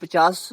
50